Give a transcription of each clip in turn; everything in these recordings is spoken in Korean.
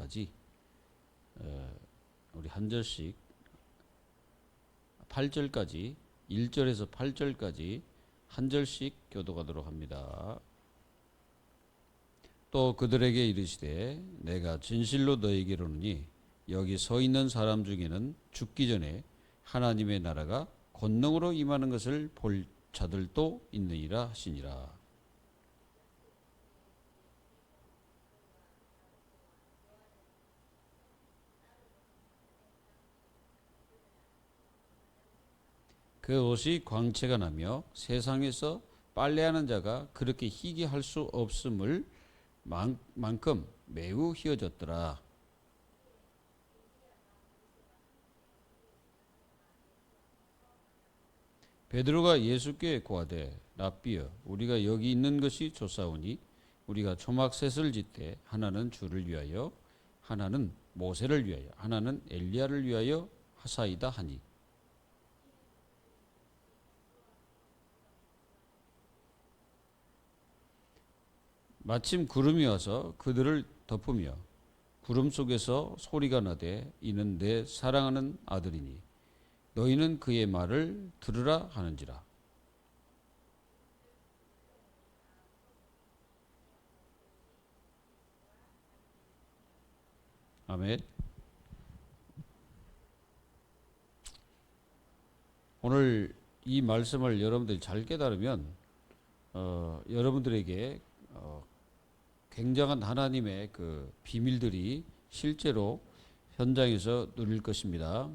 때까지 우리 한 절씩 8절까지 1절에서 8절까지 한 절씩 교독하도록 합니다. 또 그들에게 이르시되 내가 진실로 너희에게 이르노니 여기 서 있는 사람 중에는 죽기 전에 하나님의 나라가 권능으로 임하는 것을 볼 자들도 있느니라 하시니라. 그 옷이 광채가 나며 세상에서 빨래하는 자가 그렇게 희게 할 수 없음을 만큼 매우 희어졌더라. 베드로가 예수께 고하되 랍비여 우리가 여기 있는 것이 좋사오니 우리가 초막셋을 짓되 하나는 주를 위하여 하나는 모세를 위하여 하나는 엘리야를 위하여 하사이다 하니 마침 구름이 와서 그들을 덮으며 구름 속에서 소리가 나되 이는 내 사랑하는 아들이니 너희는 그의 말을 들으라 하는지라. 아멘. 오늘 이 말씀을 여러분들이 잘 깨달으면 여러분들에게 굉장한 하나님의 그 비밀들이 실제로 현장에서 누릴 것입니다.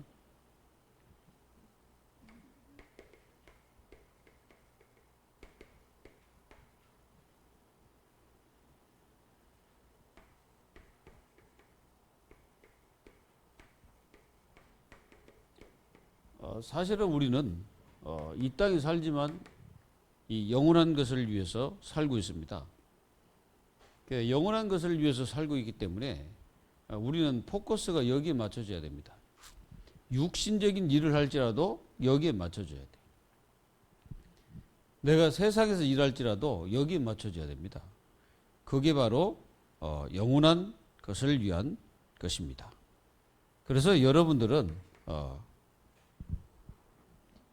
사실은 우리는 이 땅에 살지만 이 영원한 것을 위해서 살고 있습니다. 영원한 것을 위해서 살고 있기 때문에 우리는 포커스가 여기에 맞춰져야 됩니다. 육신적인 일을 할지라도 여기에 맞춰져야 돼. 내가 세상에서 일할지라도 여기에 맞춰져야 됩니다. 그게 바로 영원한 것을 위한 것입니다. 그래서 여러분들은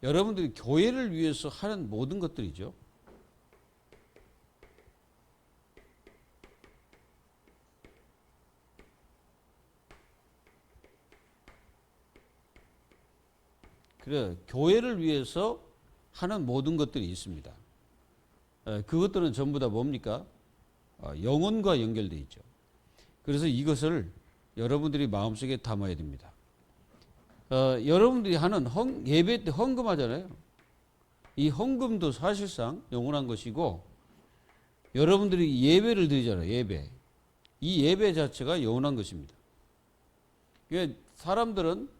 여러분들이 교회를 위해서 하는 모든 것들이죠. 그래, 교회를 위해서 하는 모든 것들이 있습니다. 그것들은 전부 다 뭡니까? 영혼과 연결되어 있죠. 그래서 이것을 여러분들이 마음속에 담아야 됩니다. 여러분들이 하는 예배 때 헌금하잖아요. 이 헌금도 사실상 영원한 것이고 여러분들이 예배를 드리잖아요. 예배. 이 예배 자체가 영원한 것입니다. 그러니까 사람들은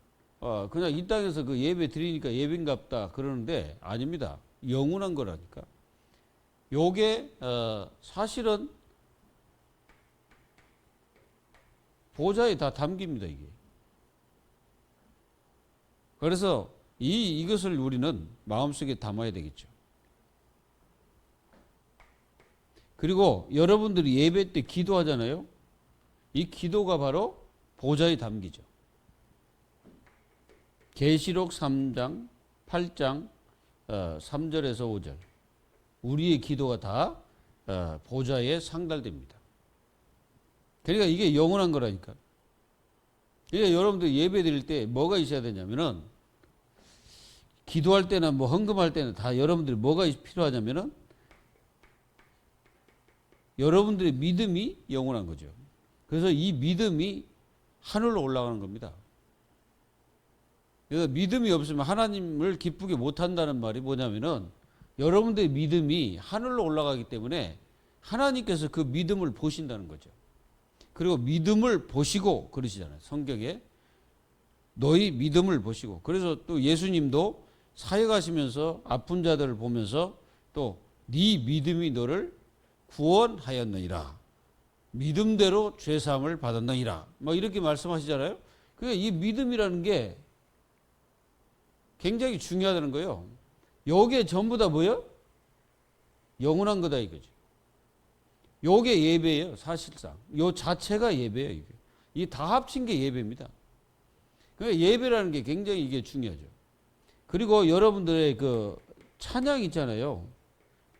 그냥 이 땅에서 그 예배 드리니까 예배인갑다 그러는데 아닙니다. 영원한 거라니까. 요게 사실은 보좌에 다 담깁니다. 이게. 그래서 이것을 우리는 마음속에 담아야 되겠죠. 그리고 여러분들이 예배 때 기도하잖아요. 이 기도가 바로 보좌에 담기죠. 계시록 3장, 8장 3절에서 5절. 우리의 기도가 다 보좌에 상달됩니다. 그러니까 이게 영원한 거라니까. 그러니까 여러분들 예배 드릴 때 뭐가 있어야 되냐면은 기도할 때나 뭐 헌금할 때는 다 여러분들이 뭐가 필요하냐면은 여러분들의 믿음이 영원한 거죠. 그래서 이 믿음이 하늘로 올라가는 겁니다. 그래서 믿음이 없으면 하나님을 기쁘게 못한다는 말이 뭐냐면은 여러분들의 믿음이 하늘로 올라가기 때문에 하나님께서 그 믿음을 보신다는 거죠. 그리고 믿음을 보시고 그러시잖아요. 성경에 너희 믿음을 보시고. 그래서 또 예수님도 사역하시면서 아픈 자들을 보면서 또 네 믿음이 너를 구원하였느니라. 믿음대로 죄사함을 받았느니라. 뭐 이렇게 말씀하시잖아요. 그러니까 이 믿음이라는 게 굉장히 중요하다는 거예요. 요게 전부 다 뭐예요? 영원한 거다 이거죠. 요게 예배예요. 사실상. 요 자체가 예배예요. 이게. 이 다 합친 게 예배입니다. 그러니까 예배라는 게 굉장히 이게 중요하죠. 그리고 여러분들의 그 찬양 있잖아요.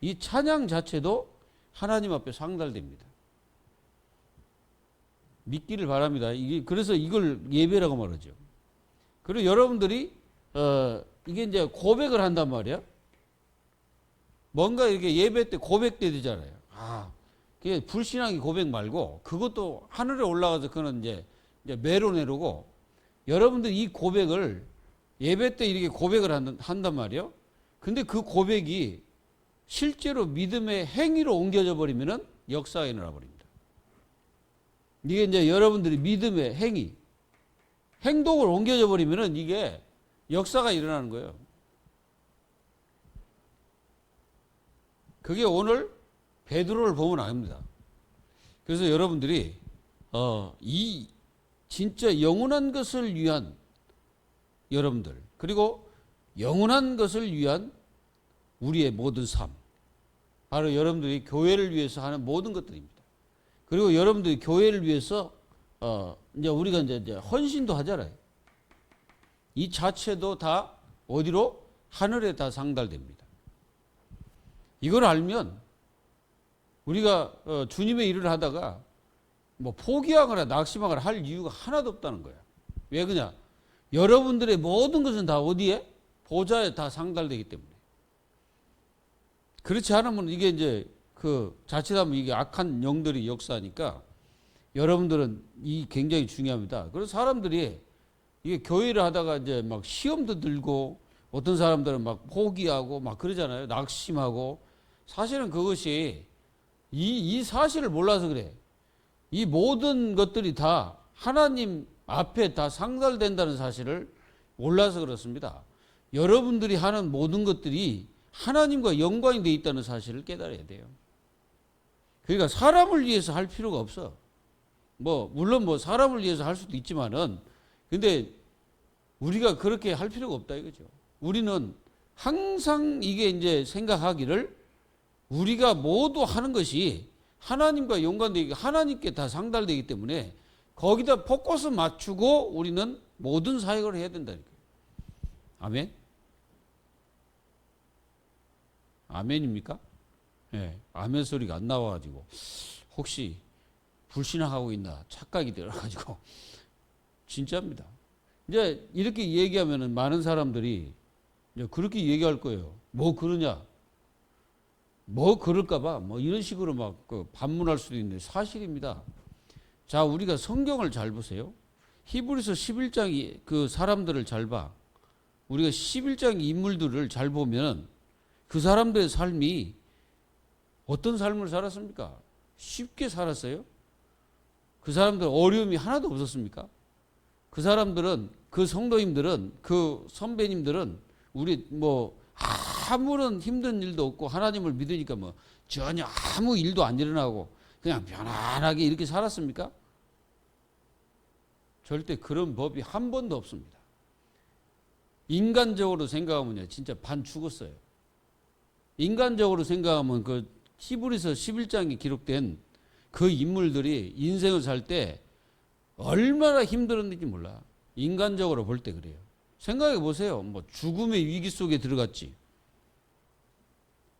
이 찬양 자체도 하나님 앞에 상달됩니다. 믿기를 바랍니다. 이게 그래서 이걸 예배라고 말하죠. 그리고 여러분들이 이게 이제 고백을 한단 말이야. 뭔가 이렇게 예배 때 고백돼야 되잖아요. 그게 불신앙이 고백 말고 그것도 하늘에 올라가서 그는 이제 메로네로고 여러분들 이 고백을 예배 때 이렇게 고백을 한단 말이에요. 근데 그 고백이 실제로 믿음의 행위로 옮겨져 버리면은 역사가 일어나 버립니다. 이게 이제 여러분들이 믿음의 행위, 행동을 옮겨져 버리면은 이게 역사가 일어나는 거예요. 그게 오늘 베드로를 보면 압니다. 그래서 여러분들이 이 진짜 영원한 것을 위한 여러분들 그리고 영원한 것을 위한 우리의 모든 삶 바로 여러분들이 교회를 위해서 하는 모든 것들입니다. 그리고 여러분들이 교회를 위해서 이제 우리가 이제 헌신도 하잖아요. 이 자체도 다 어디로 하늘에 다 상달됩니다. 이걸 알면 우리가 주님의 일을 하다가 뭐 포기하거나 낙심하거나 할 이유가 하나도 없다는 거야. 왜 그러냐? 여러분들의 모든 것은 다 어디에? 보좌에 다 상달되기 때문에. 그렇지 않으면 이게 이제 그 자칫하면 이게 악한 영들이 역사하니까 여러분들은 이 굉장히 중요합니다. 그래서 사람들이 이게 교회를 하다가 이제 막 시험도 들고 어떤 사람들은 막 포기하고 막 그러잖아요. 낙심하고 사실은 그것이 이 사실을 몰라서 그래. 이 모든 것들이 다 하나님 앞에 다 상달된다는 사실을 몰라서 그렇습니다. 여러분들이 하는 모든 것들이 하나님과 연관이 되어 있다는 사실을 깨달아야 돼요. 그러니까 사람을 위해서 할 필요가 없어. 물론 사람을 위해서 할 수도 있지만은 근데 우리가 그렇게 할 필요가 없다 이거죠. 우리는 항상 이게 이제 생각하기를 우리가 모두 하는 것이 하나님과 연관되기 하나님께 다 상달되기 때문에 거기다 포커스 맞추고 우리는 모든 사역을 해야 된다니까요. 아멘? 아멘입니까? 네, 아멘 소리가 안 나와가지고 혹시 불신앙하고 있나 착각이 들어가지고 진짜입니다. 이제 이렇게 얘기하면은 많은 사람들이 이제 그렇게 얘기할 거예요. 뭐 그러냐? 뭐 그럴까봐 이런 식으로 막 반문할 수도 있는데 사실입니다. 자, 우리가 성경을 잘 보세요. 히브리서 11장 그 사람들을 잘 봐. 우리가 11장 인물들을 잘 보면 그 사람들의 삶이 어떤 삶을 살았습니까? 쉽게 살았어요? 그 사람들 어려움이 하나도 없었습니까? 그 사람들은 그 성도님들은 그 선배님들은 우리 아무런 힘든 일도 없고 하나님을 믿으니까 전혀 아무 일도 안 일어나고 그냥 편안하게 이렇게 살았습니까? 절대 그런 법이 한 번도 없습니다. 인간적으로 생각하면요, 진짜 반 죽었어요. 인간적으로 생각하면 그 히브리서 11장에 기록된 그 인물들이 인생을 살 때 얼마나 힘들었는지 몰라. 인간적으로 볼 때 그래요. 생각해 보세요. 죽음의 위기 속에 들어갔지.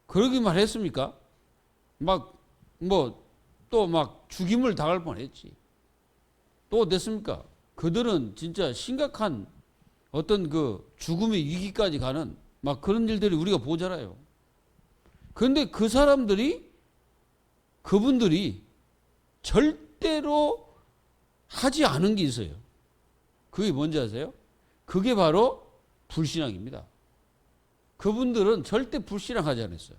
그러기만 했습니까? 또 죽임을 당할 뻔했지. 또 어땠습니까? 그들은 진짜 심각한 어떤 그 죽음의 위기까지 가는 그런 일들이 우리가 보잖아요. 그런데 그 사람들이 그분들이 절대로 하지 않은 게 있어요. 그게 뭔지 아세요? 그게 바로 불신앙입니다. 그분들은 절대 불신앙하지 않았어요.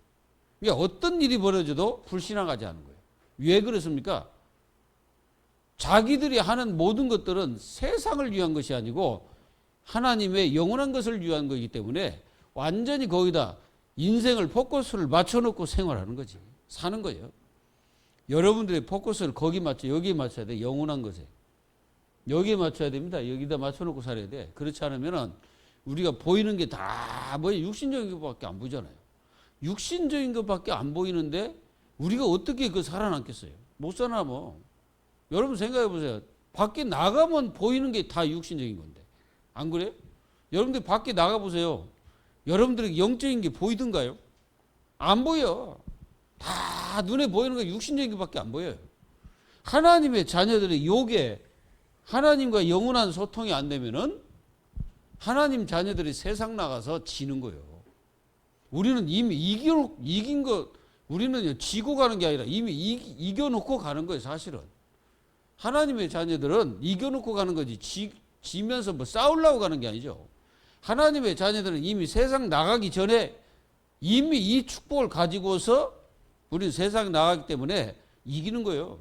그러니까 어떤 일이 벌어져도 불신앙하지 않은 거예요. 왜 그렇습니까? 자기들이 하는 모든 것들은 세상을 위한 것이 아니고 하나님의 영원한 것을 위한 것이기 때문에 완전히 거기다 인생을 포커스를 맞춰놓고 생활하는 거지. 사는 거예요. 여러분들의 포커스를 거기 여기에 맞춰야 돼. 영원한 것에. 여기에 맞춰야 됩니다. 여기다 맞춰놓고 살아야 돼. 그렇지 않으면은 우리가 보이는 게 다 육신적인 것밖에 안 보이잖아요. 육신적인 것밖에 안 보이는데 우리가 어떻게 살아남겠어요? 못 살아남어. 여러분 생각해 보세요. 밖에 나가면 보이는 게 다 육신적인 건데. 안 그래요? 여러분들 밖에 나가보세요. 여러분들에게 영적인 게 보이던가요? 안 보여. 다 눈에 보이는 게 육신적인 것밖에 안 보여요. 하나님의 자녀들의 요게 하나님과 영원한 소통이 안 되면은 하나님 자녀들이 세상 나가서 지는 거예요. 우리는 이미 이긴 거, 우리는 지고 가는 게 아니라 이미 이겨놓고 가는 거예요, 사실은. 하나님의 자녀들은 이겨놓고 가는 거지, 지면서 뭐 싸우려고 가는 게 아니죠. 하나님의 자녀들은 이미 세상 나가기 전에 이미 이 축복을 가지고서 우리는 세상에 나가기 때문에 이기는 거예요.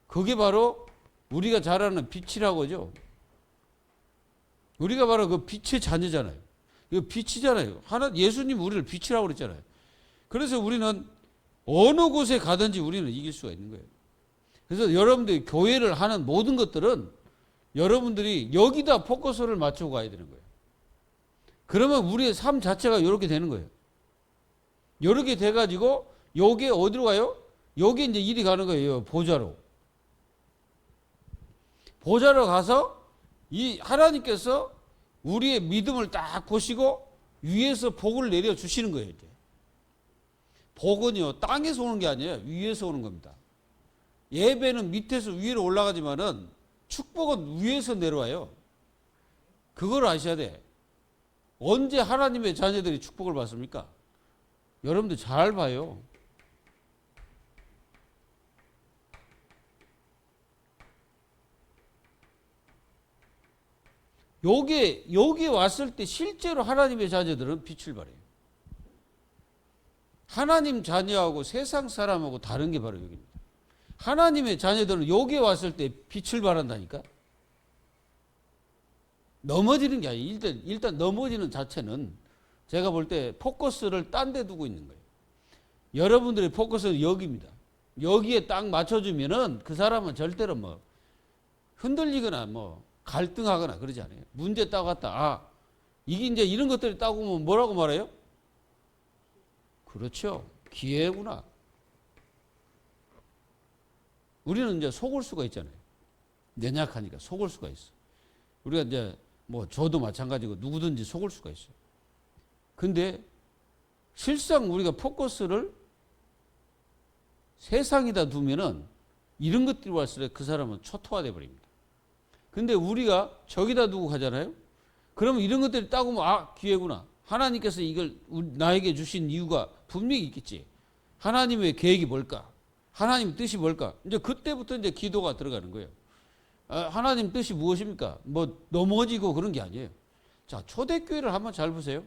그게 바로 우리가 잘 아는 빛이라고 하죠. 우리가 바로 그 빛의 자녀잖아요. 이거 빛이잖아요. 예수님 우리를 빛이라고 그랬잖아요. 그래서 우리는 어느 곳에 가든지 우리는 이길 수가 있는 거예요. 그래서 여러분들이 교회를 하는 모든 것들은 여러분들이 여기다 포커스를 맞추고 가야 되는 거예요. 그러면 우리의 삶 자체가 이렇게 되는 거예요. 이렇게 돼가지고 요게 어디로 가요? 여기 이제 일이 가는 거예요. 보좌로. 보좌로 가서 이 하나님께서 우리의 믿음을 딱 보시고 위에서 복을 내려 주시는 거예요. 이제. 복은요, 땅에서 오는 게 아니에요. 위에서 오는 겁니다. 예배는 밑에서 위로 올라가지만은 축복은 위에서 내려와요. 그걸 아셔야 돼. 언제 하나님의 자녀들이 축복을 받습니까? 여러분들 잘 봐요. 여기에 왔을 때 실제로 하나님의 자녀들은 빛을 발해요. 하나님 자녀하고 세상 사람하고 다른 게 바로 여기입니다. 하나님의 자녀들은 여기에 왔을 때 빛을 발한다니까. 넘어지는 게 아니에요. 일단 넘어지는 자체는 제가 볼 때 포커스를 딴 데 두고 있는 거예요. 여러분들의 포커스는 여기입니다. 여기에 딱 맞춰주면은 그 사람은 절대로 뭐 흔들리거나 뭐 갈등하거나 그러지 않아요. 문제 따고 갔다. 이게 이제 이런 것들이 따고 오면 뭐라고 말해요? 그렇죠. 기회구나. 우리는 이제 속을 수가 있잖아요. 연약하니까 속을 수가 있어. 우리가 이제 뭐 저도 마찬가지고 누구든지 속을 수가 있어요. 근데 실상 우리가 포커스를 세상에다 두면은 이런 것들이 왔을 때 그 사람은 초토화돼 버립니다. 근데 우리가 저기다 두고 가잖아요. 그러면 이런 것들이 따고 오면 기회구나. 하나님께서 이걸 나에게 주신 이유가 분명히 있겠지. 하나님의 계획이 뭘까? 하나님 뜻이 뭘까? 이제 그때부터 이제 기도가 들어가는 거예요. 하나님 뜻이 무엇입니까? 뭐 넘어지고 그런 게 아니에요. 자, 초대교회를 한번 잘 보세요.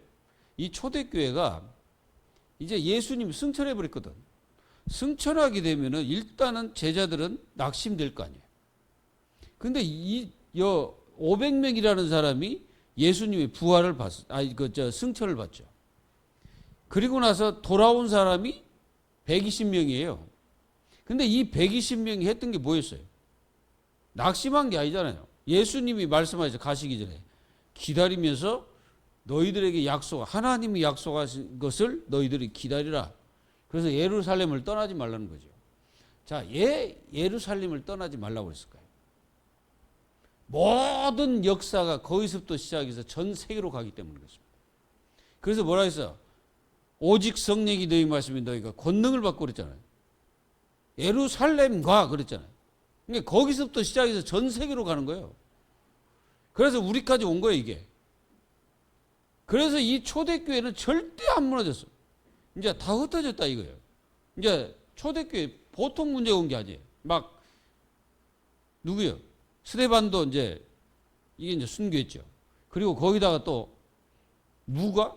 이 초대교회가 이제 예수님이 승천해 버렸거든. 승천하게 되면은 일단은 제자들은 낙심될 거 아니에요. 근데 500명이라는 사람이 예수님의 부활을 승천을 봤죠. 그리고 나서 돌아온 사람이 120명이에요. 근데 이 120명이 했던 게 뭐였어요? 낙심한 게 아니잖아요. 예수님이 말씀하셔서 가시기 전에 기다리면서 너희들에게 하나님이 약속하신 것을 너희들이 기다리라. 그래서 예루살렘을 떠나지 말라는 거죠. 자, 예루살렘을 떠나지 말라고 했을까요? 모든 역사가 거기서부터 시작해서 전 세계로 가기 때문에 그렇습니다. 그래서 뭐라 했어요? 오직 성령이 너희 말씀이 너희가 권능을 받고 그랬잖아요. 예루살렘과 그랬잖아요. 그러니까 거기서부터 시작해서 전 세계로 가는 거예요. 그래서 우리까지 온 거예요, 이게. 그래서 이 초대교회는 절대 안 무너졌어. 이제 다 흩어졌다 이거예요. 이제 초대교회 보통 문제가 온 게 아니에요. 막 누구요? 스데반도 이제 이게 이제 순교했죠. 그리고 거기다가 또 누가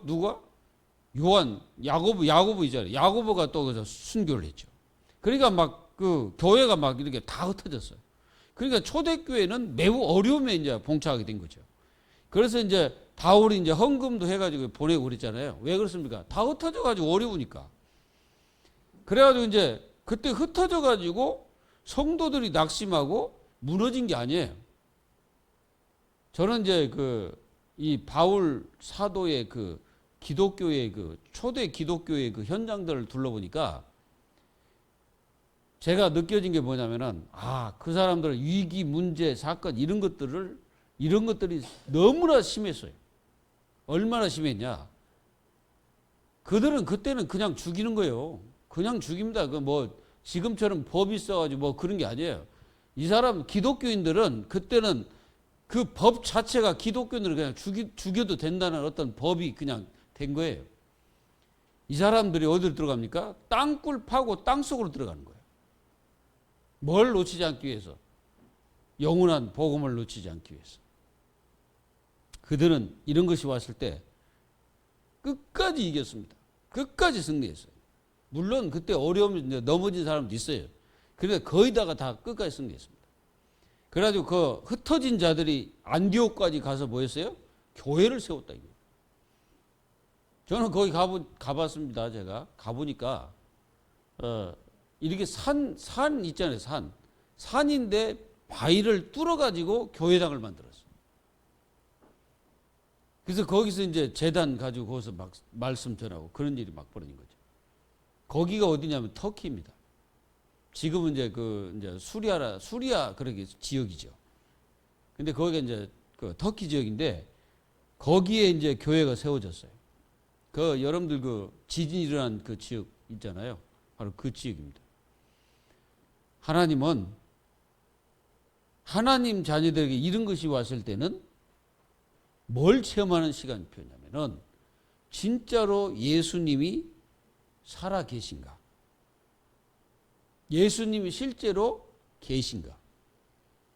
요한 야고보 있잖아요. 야고보가 또 그래서 순교를 했죠. 그러니까 막 그 교회가 막 이렇게 다 흩어졌어요. 그러니까 초대교회는 매우 어려움에 이제 봉착하게 된 거죠. 그래서 이제 바울이 이제 헌금도 해가지고 보내고 그랬잖아요. 왜 그렇습니까? 다 흩어져가지고 어려우니까. 그래가지고 이제 그때 흩어져가지고 성도들이 낙심하고 무너진 게 아니에요. 저는 이제 이 바울 사도의 기독교의 초대 기독교의 현장들을 둘러보니까 제가 느껴진 게 뭐냐면은, 그 사람들은 위기, 문제, 사건, 이런 것들이 너무나 심했어요. 얼마나 심했냐. 그들은 그때는 그냥 죽이는 거예요. 그냥 죽입니다. 지금처럼 법이 있어가지고 그런 게 아니에요. 이 사람 기독교인들은 그때는 그 법 자체가 기독교인들을 그냥 죽여도 된다는 어떤 법이 그냥 된 거예요. 이 사람들이 어디로 들어갑니까? 땅굴 파고 땅속으로 들어가는 거예요. 뭘 놓치지 않기 위해서? 영원한 복음을 놓치지 않기 위해서. 그들은 이런 것이 왔을 때 끝까지 이겼습니다. 끝까지 승리했어요. 물론 그때 어려움이 넘어진 사람도 있어요. 그런데 거의 다가 다 끝까지 승리했습니다. 그래가지고 그 흩어진 자들이 안디옥까지 가서 뭐 했어요? 교회를 세웠다. 이거. 저는 거기 가봤습니다. 제가 가보니까 이렇게 산 있잖아요. 산인데 바위를 뚫어가지고 교회당을 만들었어요. 그래서 거기서 이제 재단 가지고 거기서 막 말씀 전하고 그런 일이 막 벌어진 거죠. 거기가 어디냐면 터키입니다. 지금은 이제 수리아 그렇게 지역이죠. 근데 거기가 이제 그 터키 지역인데 거기에 이제 교회가 세워졌어요. 여러분들 지진이 일어난 그 지역 있잖아요. 바로 그 지역입니다. 하나님은 하나님 자녀들에게 이런 것이 왔을 때는 뭘 체험하는 시간표냐면은 진짜로 예수님이 살아 계신가? 예수님이 실제로 계신가?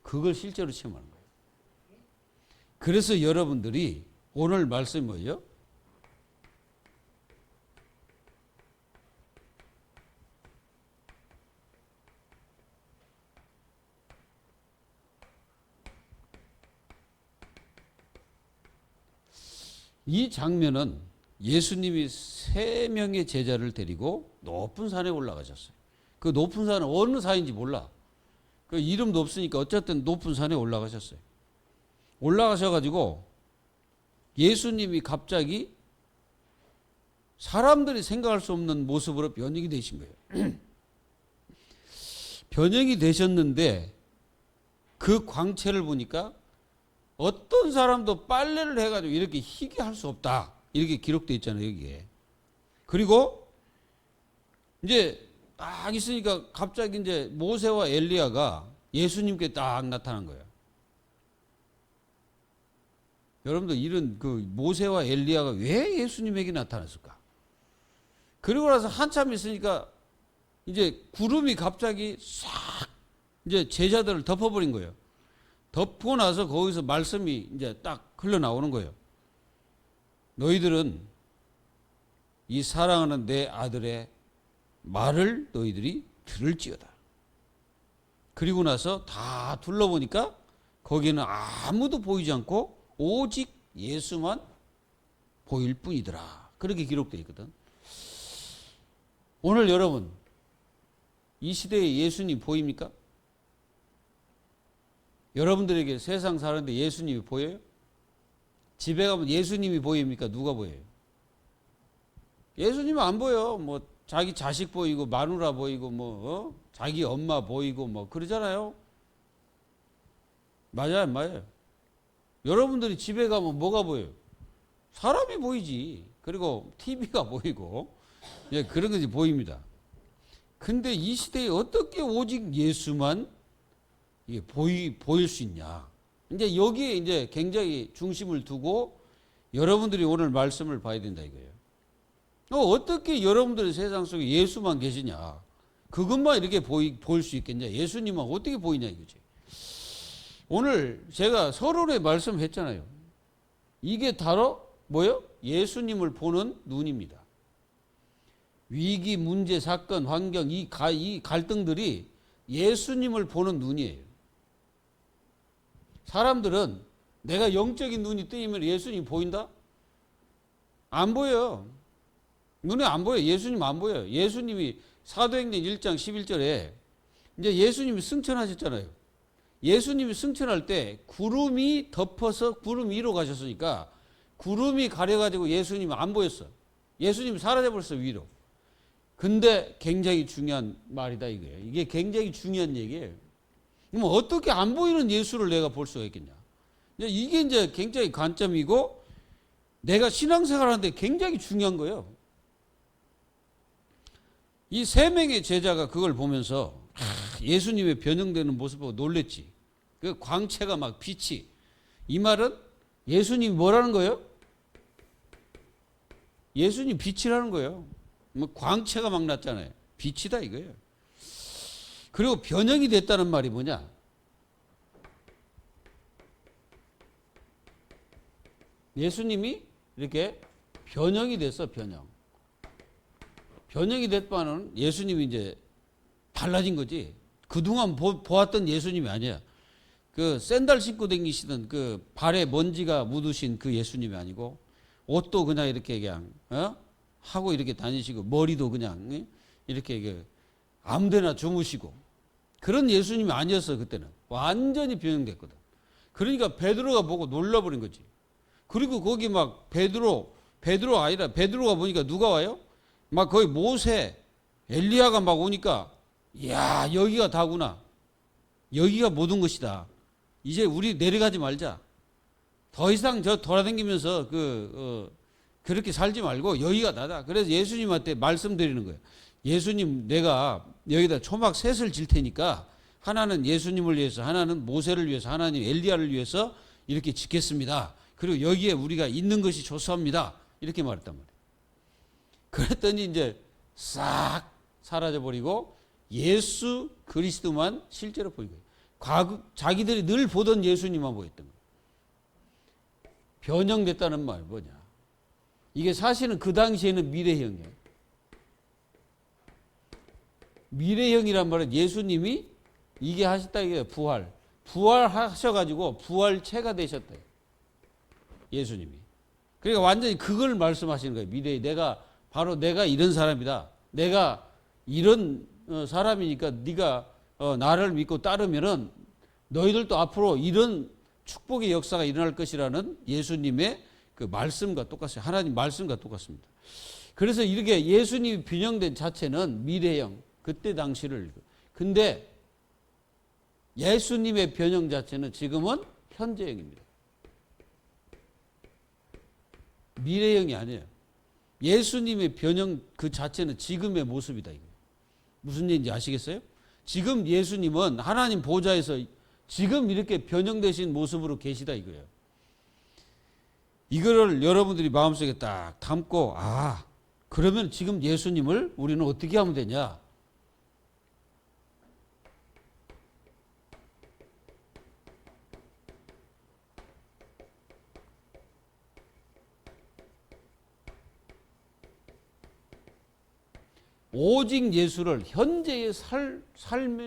그걸 실제로 체험하는 거예요. 그래서 여러분들이 오늘 말씀이 뭐예요? 이 장면은 예수님이 3명의 제자를 데리고 높은 산에 올라가셨어요. 그 높은 산은 어느 산인지 몰라. 그 이름도 없으니까 어쨌든 높은 산에 올라가셨어요. 올라가셔가지고 예수님이 갑자기 사람들이 생각할 수 없는 모습으로 변형이 되신 거예요. 변형이 되셨는데 그 광채를 보니까 어떤 사람도 빨래를 해가지고 이렇게 희게 할 수 없다. 이렇게 기록되어 있잖아요, 여기에. 그리고 이제 딱 있으니까 갑자기 이제 모세와 엘리야가 예수님께 딱 나타난 거예요. 여러분들 이런 모세와 엘리야가 왜 예수님에게 나타났을까? 그리고 나서 한참 있으니까 이제 구름이 갑자기 싹 이제 제자들을 덮어버린 거예요. 덮고 나서 거기서 말씀이 이제 딱 흘러나오는 거예요. 너희들은 이 사랑하는 내 아들의 말을 너희들이 들을지어다. 그리고 나서 다 둘러보니까 거기는 아무도 보이지 않고 오직 예수만 보일 뿐이더라. 그렇게 기록되어 있거든. 오늘 여러분 이 시대에 예수님 보입니까? 여러분들에게 세상 사는데 예수님이 보여요? 집에 가면 예수님이 보입니까? 누가 보여요? 예수님은 안 보여. 자기 자식 보이고 마누라 보이고 자기 엄마 보이고 그러잖아요. 맞아요, 안 맞아요? 여러분들이 집에 가면 뭐가 보여요? 사람이 보이지. 그리고 TV가 보이고 그런 것이 보입니다. 근데 이 시대에 어떻게 오직 예수만 이게 보일 수 있냐? 이제 여기에 이제 굉장히 중심을 두고 여러분들이 오늘 말씀을 봐야 된다 이거예요. 어떻게 여러분들의 세상 속에 예수만 계시냐? 그것만 이렇게 보일 수 있겠냐? 예수님만 어떻게 보이냐 이거지. 오늘 제가 서론에 말씀했잖아요. 이게 바로 뭐요? 예수님을 보는 눈입니다. 위기, 문제, 사건, 환경, 이 갈등들이 예수님을 보는 눈이에요. 사람들은 내가 영적인 눈이 뜨이면 예수님이 보인다? 안 보여요. 눈에 안 보여요. 예수님 안 보여요. 예수님이 사도행전 1장 11절에 이제 예수님이 승천하셨잖아요. 예수님이 승천할 때 구름이 덮어서 구름 위로 가셨으니까 구름이 가려가지고 예수님이 안 보였어. 예수님이 사라져버렸어, 위로. 근데 굉장히 중요한 말이다 이거예요. 이게 굉장히 중요한 얘기예요. 그럼 어떻게 안 보이는 예수를 내가 볼 수가 있겠냐. 이게 이제 굉장히 관점이고 내가 신앙생활하는데 굉장히 중요한 거예요. 이 세 명의 제자가 그걸 보면서 예수님의 변형되는 모습을 보고 놀랬지. 그 광채가 막 빛이. 이 말은 예수님이 뭐라는 거예요? 예수님 빛이라는 거예요. 뭐 광채가 막 났잖아요. 빛이다 이거예요. 그리고 변형이 됐다는 말이 뭐냐? 예수님이 이렇게 변형이 됐어, 변형. 변형이 됐다는 예수님이 이제 달라진 거지. 그동안 보았던 예수님이 아니야. 그 샌들 신고 다니시던 그 발에 먼지가 묻으신 그 예수님이 아니고 옷도 그냥 이렇게 그냥 하고 이렇게 다니시고 머리도 그냥 이렇게 아무데나 주무시고 그런 예수님이 아니었어. 그때는 완전히 변형됐거든. 그러니까 베드로가 보고 놀라버린 거지. 그리고 거기 막 베드로가 보니까 누가 와요? 막 거의 모세 엘리야가 막 오니까 이야 여기가 다구나. 여기가 모든 것이다. 이제 우리 내려가지 말자. 더 이상 저 돌아다니면서 그렇게 살지 말고 여기가 나다. 그래서 예수님한테 말씀드리는 거예요. 예수님 내가 여기다 초막 셋을 질 테니까 하나는 예수님을 위해서, 하나는 모세를 위해서, 하나는 엘리야를 위해서 이렇게 짓겠습니다. 그리고 여기에 우리가 있는 것이 좋사옵니다. 이렇게 말했단 말이에요. 그랬더니 이제 싹 사라져버리고 예수 그리스도만 실제로 보이고 자기들이 늘 보던 예수님만 보였던 거예요. 변형됐다는 말 뭐냐? 이게 사실은 그 당시에는 미래형이에요. 미래형이란 말은 예수님이 이게 하셨다 이게 부활하셔가지고 부활체가 되셨다. 예수님이. 그러니까 완전히 그걸 말씀하시는 거예요. 미래에 내가 이런 사람이다. 내가 이런 사람이니까 네가 나를 믿고 따르면은 너희들도 앞으로 이런 축복의 역사가 일어날 것이라는 예수님의 그 말씀과 똑같아요. 하나님 말씀과 똑같습니다. 그래서 이렇게 예수님이 변형된 자체는 미래형, 그때 당시를. 근데 예수님의 변형 자체는 지금은 현재형입니다. 미래형이 아니에요. 예수님의 변형 그 자체는 지금의 모습이다. 이거. 무슨 얘기인지 아시겠어요? 지금 예수님은 하나님 보좌에서 지금 이렇게 변형되신 모습으로 계시다 이거예요. 이거를 여러분들이 마음속에 딱 담고 그러면 지금 예수님을 우리는 어떻게 하면 되냐? 오직 예수를 현재의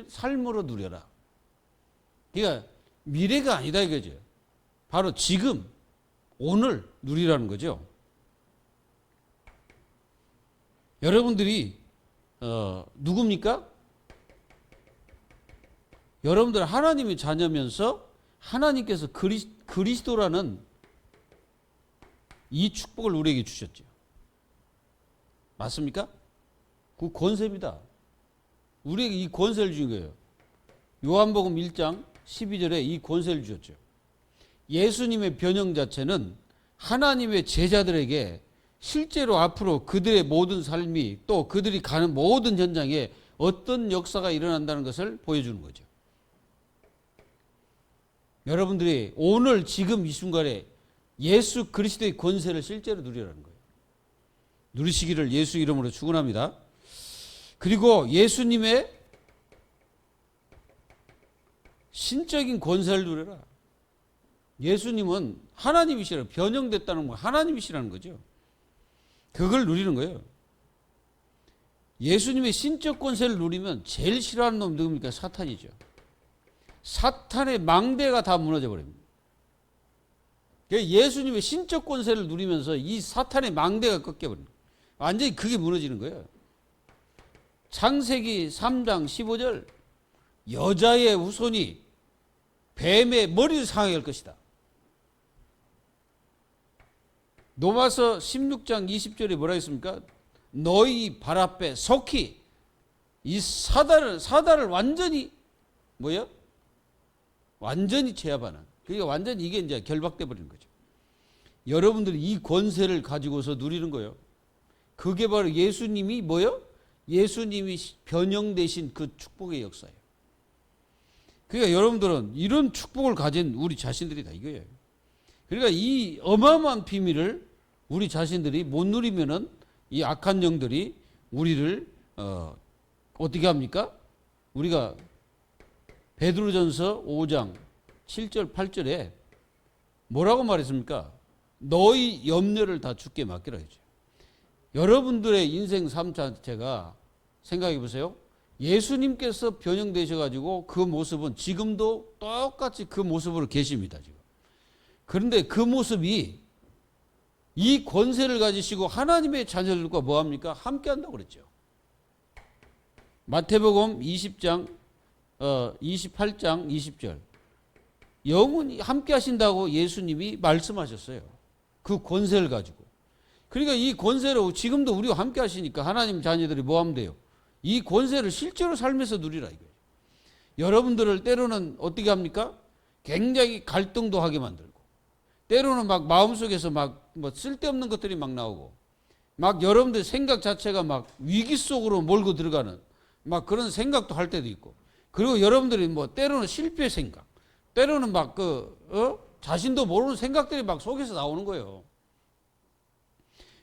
삶으로 누려라. 그러니까 미래가 아니다 이거죠. 바로 지금, 오늘 누리라는 거죠. 여러분들이 누굽니까? 여러분들 하나님의 자녀면서 하나님께서 그리스도라는 이 축복을 우리에게 주셨죠. 맞습니까? 그 권세입니다. 우리에게 이 권세를 준 거예요. 요한복음 1장 12절에 이 권세를 주셨죠. 예수님의 변형 자체는 하나님의 제자들에게 실제로 앞으로 그들의 모든 삶이 또 그들이 가는 모든 현장에 어떤 역사가 일어난다는 것을 보여주는 거죠. 여러분들이 오늘 지금 이 순간에 예수 그리스도의 권세를 실제로 누리라는 거예요. 누리시기를 예수 이름으로 축원합니다. 그리고 예수님의 신적인 권세를 누려라. 예수님은 하나님이시라, 변형됐다는 건 하나님이시라는 거죠. 그걸 누리는 거예요. 예수님의 신적 권세를 누리면 제일 싫어하는 놈 누굽니까? 사탄이죠. 사탄의 망대가 다 무너져 버립니다. 예수님의 신적 권세를 누리면서 이 사탄의 망대가 꺾여버립니다. 완전히 그게 무너지는 거예요. 창세기 3장 15절 여자의 후손이 뱀의 머리를 상하게 할 것이다. 로마서 16장 20절에 뭐라 했습니까? 너희 발 앞에 속히 이 사단을 완전히 뭐야? 완전히 제압하는. 그러니까 완전히 이게 이제 결박돼 버리는 거죠. 여러분들이 이 권세를 가지고서 누리는 거예요. 그게 바로 예수님이 뭐요? 예수님이 변형되신 그 축복의 역사예요. 그러니까 여러분들은 이런 축복을 가진 우리 자신들이다 이거예요. 그러니까 이 어마어마한 비밀을 우리 자신들이 못 누리면은 이 악한 영들이 우리를 어떻게 합니까? 우리가 베드로전서 5장 7절 8절에 뭐라고 말했습니까? 너희 염려를 다 주께 맡기라 했죠. 여러분들의 인생 삶 자체가 생각해 보세요. 예수님께서 변형되셔가지고 그 모습은 지금도 똑같이 그 모습으로 계십니다. 지금. 그런데 그 모습이 이 권세를 가지시고 하나님의 자녀들과 뭐합니까? 함께 한다고 그랬죠. 마태복음 28장 20절. 영원히 함께 하신다고 예수님이 말씀하셨어요. 그 권세를 가지고. 그러니까 이 권세로 지금도 우리와 함께 하시니까 하나님 자녀들이 뭐 하면 돼요? 이 권세를 실제로 삶에서 누리라 이거예요. 여러분들을 때로는 어떻게 합니까? 굉장히 갈등도 하게 만들고, 때로는 막 마음속에서 막 뭐 쓸데없는 것들이 막 나오고, 막 여러분들 생각 자체가 막 위기 속으로 몰고 들어가는 막 그런 생각도 할 때도 있고, 그리고 여러분들이 뭐 때로는 실패 생각, 때로는 막 자신도 모르는 생각들이 막 속에서 나오는 거예요.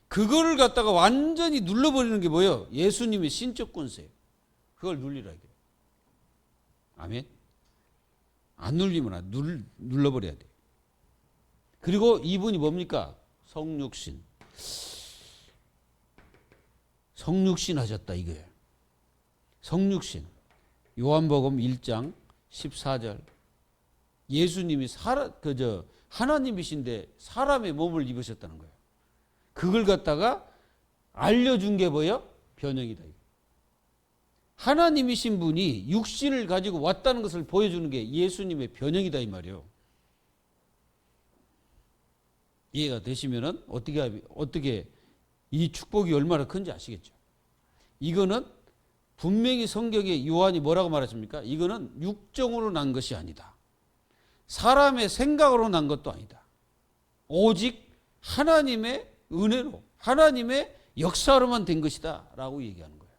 그거를 갖다가 완전히 눌러버리는 게 뭐예요? 예수님의 신적 권세. 그걸 눌리라 이거예요. 아멘. 안 눌리면 눌러버려야 돼. 그리고 이분이 뭡니까? 성육신. 성육신 하셨다 이거예요. 성육신. 요한복음 1장 14절. 예수님이 하나님이신데 사람의 몸을 입으셨다는 거예요. 그걸 갖다가 알려준 게 뭐예요? 변형이다. 하나님이신 분이 육신을 가지고 왔다는 것을 보여주는 게 예수님의 변형이다 이 말이에요. 이해가 되시면은 어떻게 이 축복이 얼마나 큰지 아시겠죠? 이거는 분명히 성경에 요한이 뭐라고 말했습니까? 이거는 육정으로 난 것이 아니다. 사람의 생각으로 난 것도 아니다. 오직 하나님의 은혜로, 하나님의 역사로만 된 것이다 라고 얘기하는 거예요.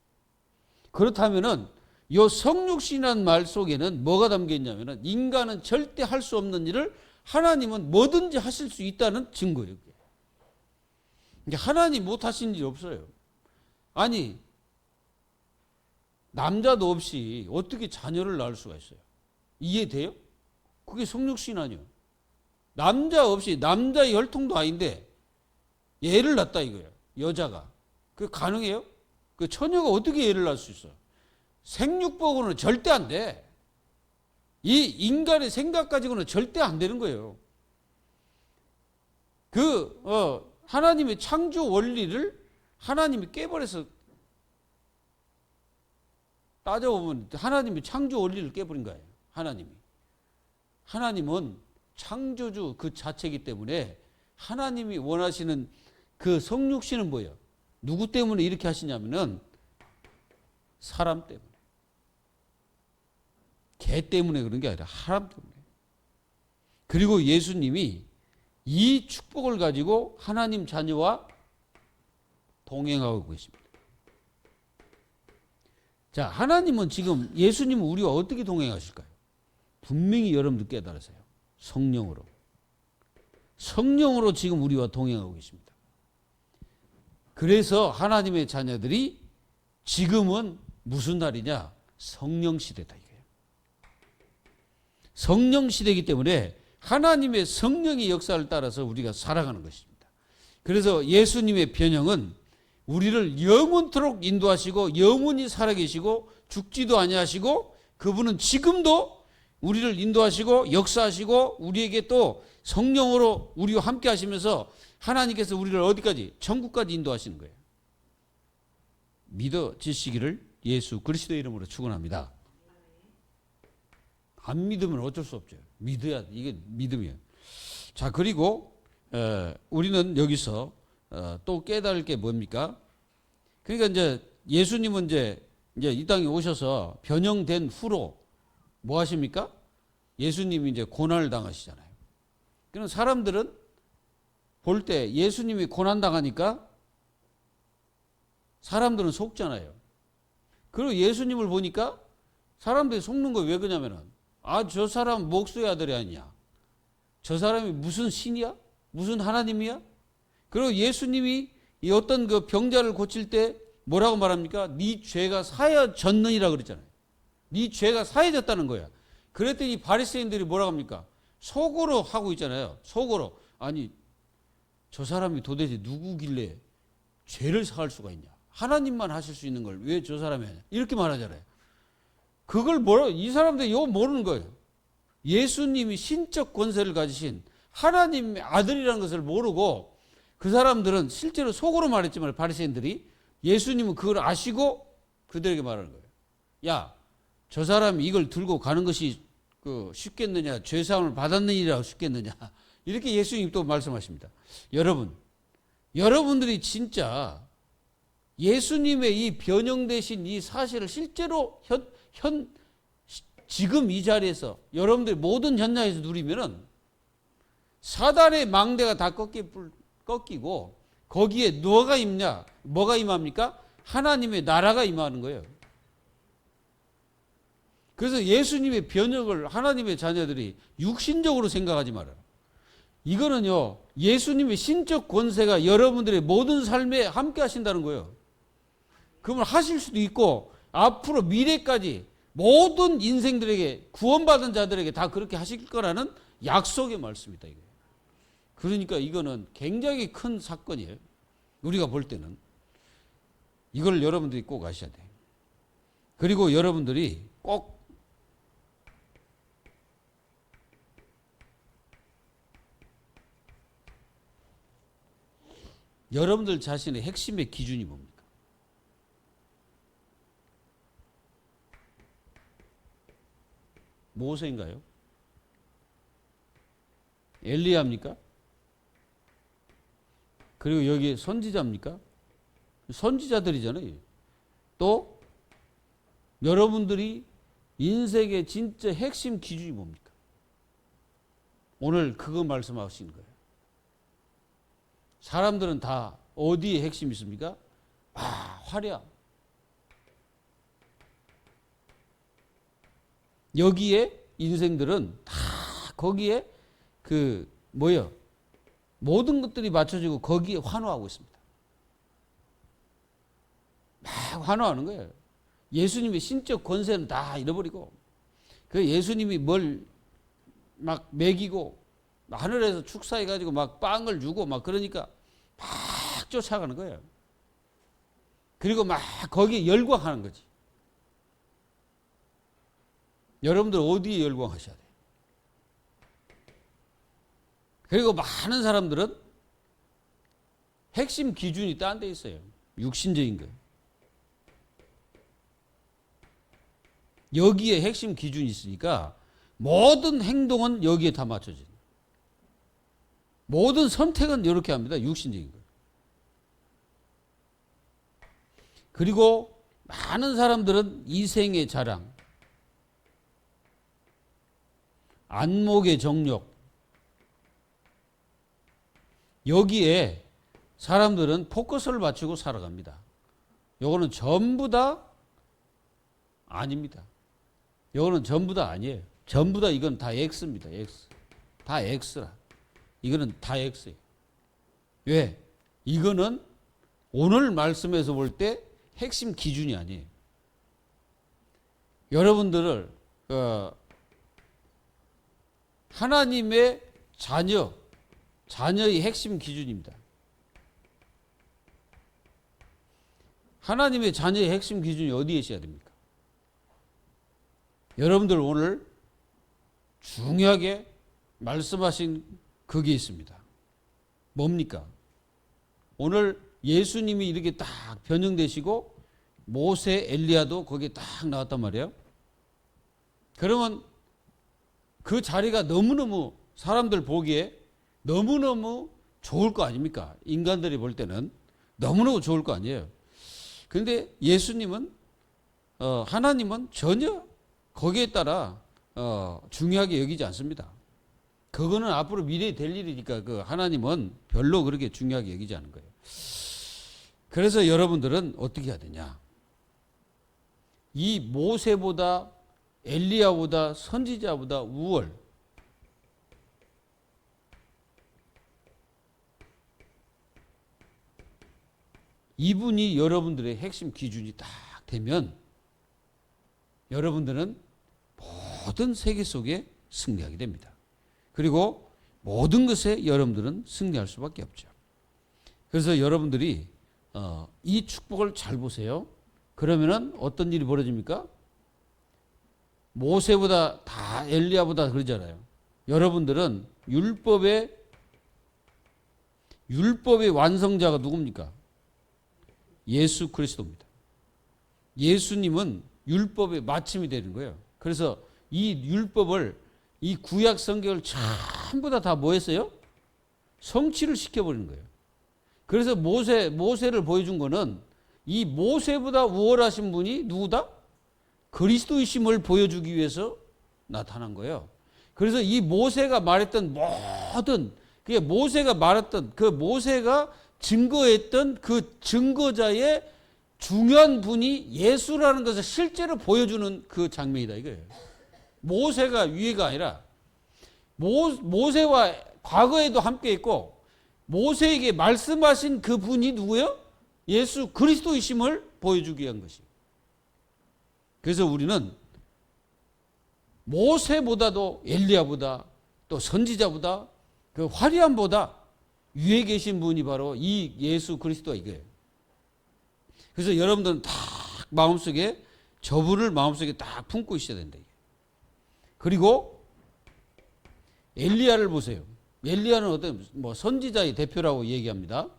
그렇다면은 이 성육신이라는 말 속에는 뭐가 담겨 있냐면은 인간은 절대 할 수 없는 일을 하나님은 뭐든지 하실 수 있다는 증거예요. 하나님 못 하신 일이 없어요. 아니, 남자도 없이 어떻게 자녀를 낳을 수가 있어요? 이해돼요? 그게 성육신 아니에요. 남자 없이, 남자의 혈통도 아닌데 애를 낳았다 이거예요. 여자가. 그게 가능해요? 그 처녀가 어떻게 애를 낳을 수 있어? 생육복으로는 절대 안 돼. 이 인간의 생각 가지고는 절대 안 되는 거예요. 하나님의 창조 원리를 하나님이 깨버려서 따져보면 하나님이 창조 원리를 깨버린 거예요. 하나님은 창조주 그 자체이기 때문에 하나님이 원하시는 그 성육신은 뭐예요? 누구 때문에 이렇게 하시냐면은 사람 때문에. 개 때문에 그런 게 아니라 사람 때문에. 그리고 예수님이 이 축복을 가지고 하나님 자녀와 동행하고 계십니다. 자, 하나님은 지금 예수님은 우리와 어떻게 동행하실까요? 분명히 여러분들 깨달으세요. 성령으로. 성령으로 지금 우리와 동행하고 계십니다. 그래서 하나님의 자녀들이 지금은 무슨 날이냐? 성령 시대다 이거예요. 성령 시대이기 때문에 하나님의 성령의 역사를 따라서 우리가 살아가는 것입니다. 그래서 예수님의 변형은 우리를 영원토록 인도하시고 영원히 살아계시고 죽지도 아니하시고 그분은 지금도 우리를 인도하시고 역사하시고 우리에게 또 성령으로 우리와 함께 하시면서 하나님께서 우리를 어디까지? 천국까지 인도하시는 거예요. 믿어지시기를 예수 그리스도의 이름으로 축원합니다. 안 믿으면 어쩔 수 없죠. 믿어야 이게 믿음이에요. 자, 그리고 우리는 여기서 또 깨달을 게 뭡니까? 그러니까 이제 예수님은 이제 이 땅에 오셔서 변형된 후로 뭐 하십니까? 예수님이 이제 고난을 당하시잖아요. 그럼 사람들은 볼 때 예수님이 고난 당하니까 사람들은 속잖아요. 그리고 예수님을 보니까 사람들이 속는 거예요. 왜 그러냐면은 저 사람 목수의 아들이 아니냐. 저 사람이 무슨 신이야? 무슨 하나님이야? 그리고 예수님이 이 어떤 그 병자를 고칠 때 뭐라고 말합니까? 네 죄가 사해졌느니라 그랬잖아요. 네 죄가 사해졌다는 거야. 그랬더니 바리새인들이 뭐라고 합니까? 속으로 하고 있잖아요. 속으로. 아니 저 사람이 도대체 누구길래 죄를 사할 수가 있냐? 하나님만 하실 수 있는 걸 왜 저 사람이 하냐? 이렇게 말하잖아요. 그걸 이 사람들이 이거 모르는 거예요. 예수님이 신적 권세를 가지신 하나님의 아들이라는 것을 모르고 그 사람들은 실제로 속으로 말했지만 바리새인들이 예수님은 그걸 아시고 그들에게 말하는 거예요. 야, 저 사람이 이걸 들고 가는 것이 쉽겠느냐? 죄사함을 받았느니라고 쉽겠느냐? 이렇게 예수님이 또 말씀하십니다. 여러분들이 진짜 예수님의 이 변형되신 이 사실을 실제로 지금 이 자리에서 여러분들이 모든 현장에서 누리면은 사단의 망대가 다 꺾이고 거기에 뭐가 임합니까? 하나님의 나라가 임하는 거예요. 그래서 예수님의 변형을 하나님의 자녀들이 육신적으로 생각하지 말아요. 이거는요, 예수님의 신적 권세가 여러분들의 모든 삶에 함께 하신다는 거예요. 그러면 하실 수도 있고 앞으로 미래까지 모든 인생들에게 구원받은 자들에게 다 그렇게 하실 거라는 약속의 말씀이다. 이거. 그러니까 이거는 굉장히 큰 사건이에요. 우리가 볼 때는. 이걸 여러분들이 꼭 아셔야 돼요. 그리고 여러분들이 꼭 여러분들 자신의 핵심의 기준이 뭡니까? 모세인가요? 엘리야입니까? 그리고 여기 선지자입니까? 선지자들이잖아요. 또 여러분들이 인생의 진짜 핵심 기준이 뭡니까? 오늘 그거 말씀하신 거예요. 사람들은 다 어디에 핵심이 있습니까? 화려. 여기에 인생들은 다 거기에 모든 것들이 맞춰지고 거기에 환호하고 있습니다. 막 환호하는 거예요. 예수님의 신적 권세는 다 잃어버리고, 그 예수님이 뭘 막 먹이고, 하늘에서 축사해가지고 막 빵을 주고 막 그러니까 막 쫓아가는 거예요. 그리고 막 거기에 열광하는 거지. 여러분들 어디에 열광하셔야 돼요? 그리고 많은 사람들은 핵심 기준이 딴 데 있어요. 육신적인 거예요. 여기에 핵심 기준이 있으니까 모든 행동은 여기에 다 맞춰져요. 모든 선택은 이렇게 합니다. 육신적인 거예요. 그리고 많은 사람들은 이생의 자랑, 안목의 정욕, 여기에 사람들은 포커스를 맞추고 살아갑니다. 요거는 전부 다 아닙니다. 요거는 전부 다 아니에요. 전부 다 이건 다 X입니다. X. 다 X라. 이거는 다 X예요. 왜? 이거는 오늘 말씀에서 볼 때 핵심 기준이 아니에요. 여러분들을 하나님의 자녀의 핵심 기준입니다. 하나님의 자녀의 핵심 기준이 어디에 있어야 됩니까? 여러분들 오늘 중요하게 말씀하신 그게 있습니다. 뭡니까? 오늘 예수님이 이렇게 딱 변형되시고 모세, 엘리야도 거기에 딱 나왔단 말이에요. 그러면 그 자리가 너무너무 사람들 보기에 너무너무 좋을 거 아닙니까? 인간들이 볼 때는 너무너무 좋을 거 아니에요. 근데 예수님은 하나님은 전혀 거기에 따라 중요하게 여기지 않습니다. 그거는 앞으로 미래에 될 일이니까 그 하나님은 별로 그렇게 중요하게 여기지 않은 거예요. 그래서 여러분들은 어떻게 해야 되냐? 이 모세보다 엘리야보다 선지자보다 우월, 이분이 여러분들의 핵심 기준이 딱 되면 여러분들은 모든 세계 속에 승리하게 됩니다. 그리고 모든 것에 여러분들은 승리할 수밖에 없죠. 그래서 여러분들이 이 축복을 잘 보세요. 그러면은 어떤 일이 벌어집니까? 모세보다 다 엘리야보다 그러잖아요. 여러분들은 율법의 완성자가 누굽니까? 예수 그리스도입니다. 예수님은 율법의 마침이 되는 거예요. 그래서 이 율법을, 이 구약 성경을 전부 다 뭐 했어요? 성취를 시켜버리는 거예요. 그래서 모세를 보여준 거는 이 모세보다 우월하신 분이 누구다? 그리스도이심을 보여주기 위해서 나타난 거예요. 그래서 이 모세가 말했던 모든, 그게 모세가 말했던, 그 모세가 증거했던 그 증거자의 중요한 분이 예수라는 것을 실제로 보여주는 그 장면이다 이거예요. 모세가 위가 아니라 모세와 과거에도 함께 있고 모세에게 말씀하신 그 분이 누구예요? 예수 그리스도이심을 보여주기 위한 것이에요. 그래서 우리는 모세보다도 엘리야보다 또 선지자보다 그 화려함보다 위에 계신 분이 바로 이 예수 그리스도가 이거예요. 그래서 여러분들은 딱 마음속에 저분을 마음속에 딱 품고 있어야 된다. 그리고 엘리야를 보세요. 엘리야는 어떤 뭐 선지자의 대표라고 얘기합니다.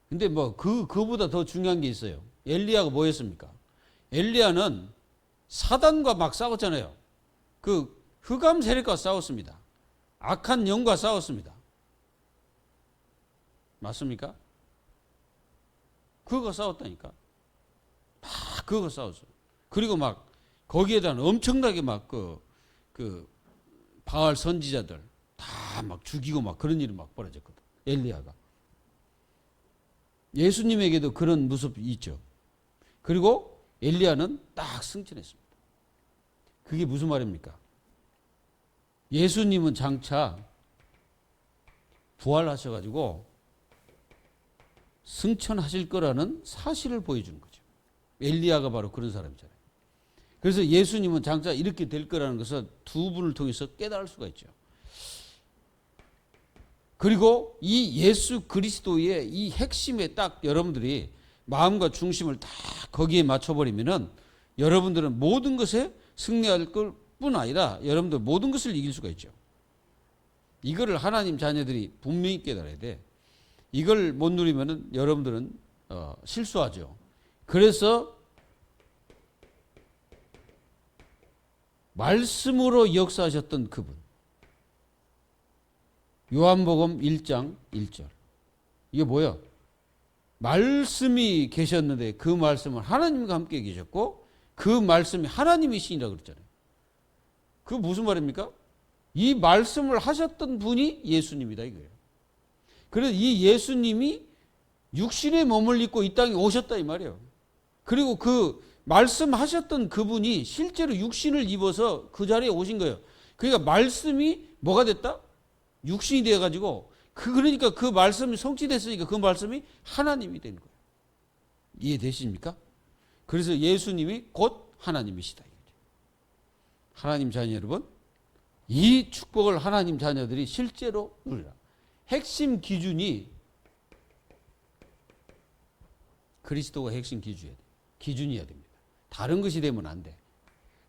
근데 뭐 그보다 더 중요한 게 있어요. 엘리야가 뭐였습니까? 엘리야는 사단과 막 싸웠잖아요. 그 흑암 세력과 싸웠습니다. 악한 영과 싸웠습니다. 맞습니까? 그거 싸웠다니까. 막 그거 싸웠어요. 그리고 막 거기에 대한 엄청나게 막 그 바알 선지자들 다 막 죽이고 막 그런 일이 막 벌어졌거든. 엘리야가. 예수님에게도 그런 모습이 있죠. 그리고 엘리야는 딱 승천했습니다. 그게 무슨 말입니까? 예수님은 장차 부활하셔가지고 승천하실 거라는 사실을 보여주는 거죠. 엘리야가 바로 그런 사람이잖아요. 그래서 예수님은 장차 이렇게 될 거라는 것을 두 분을 통해서 깨달을 수가 있죠. 그리고 이 예수 그리스도의 이 핵심에 딱 여러분들이 마음과 중심을 다 거기에 맞춰버리면은 여러분들은 모든 것에 승리할 것뿐 아니라 여러분들 모든 것을 이길 수가 있죠. 이거를 하나님 자녀들이 분명히 깨달아야 돼. 이걸 못 누리면은 여러분들은 실수하죠. 그래서 말씀으로 역사하셨던 그분. 요한복음 1장 1절. 이게 뭐야? 말씀이 계셨는데 그 말씀은 하나님과 함께 계셨고 그 말씀이 하나님이시니라 그랬잖아요. 그 무슨 말입니까? 이 말씀을 하셨던 분이 예수님이다 이거예요. 그래서 이 예수님이 육신의 몸을 입고 이 땅에 오셨다 이 말이에요. 그리고 그 말씀하셨던 그분이 실제로 육신을 입어서 그 자리에 오신 거예요. 그러니까 말씀이 뭐가 됐다? 육신이 되어가지고 그러니까 그 말씀이 성취됐으니까 그 말씀이 하나님이 된 거예요. 이해되십니까? 그래서 예수님이 곧 하나님이시다. 하나님 자녀 여러분, 이 축복을 하나님 자녀들이 실제로 누리라. 핵심 기준이 그리스도가 핵심 기준이어야 됩니다. 다른 것이 되면 안 돼.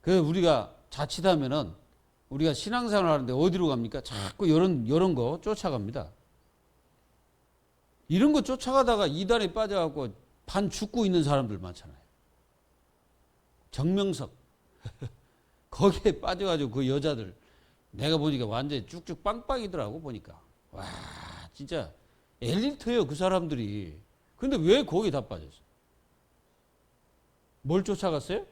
그래서 우리가 자칫하면은 우리가 신앙생활 하는데 어디로 갑니까? 자꾸 이런 거 쫓아갑니다. 이런 거 쫓아가다가 이단에 빠져갖고 반 죽고 있는 사람들 많잖아요. 정명석. 거기에 빠져가지고 그 여자들 내가 보니까 완전히 쭉쭉 빵빵이더라고 보니까. 와 진짜 엘리트예요 그 사람들이. 근데 왜 거기 다 빠졌어? 뭘 쫓아갔어요?